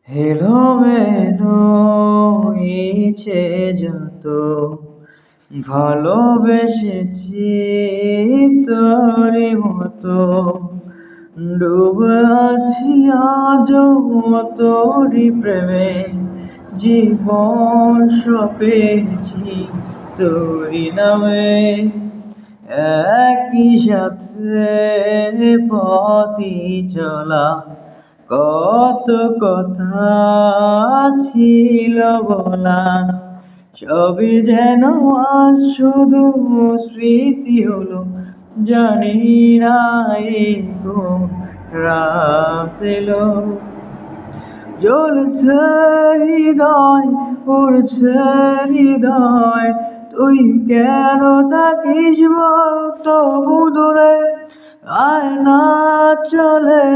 এলোমেলো ইচ্ছে যত ভালোবেসেছি তোরই মতো, ডুবে আছি আজও তোরই প্রেমে, জীবন সপেছি তোরই নামে। একই সাথে পথই চলা, কত কথা ছিল বলা, সবই যেন আজ শুধু স্মৃতি হলো। জানি না এই কোন রাত এলো, জ্বলছে হৃদয়, উড়ছে হৃদয়, তুই কেন থাকিস বল তবু দূরে, আয় না চলে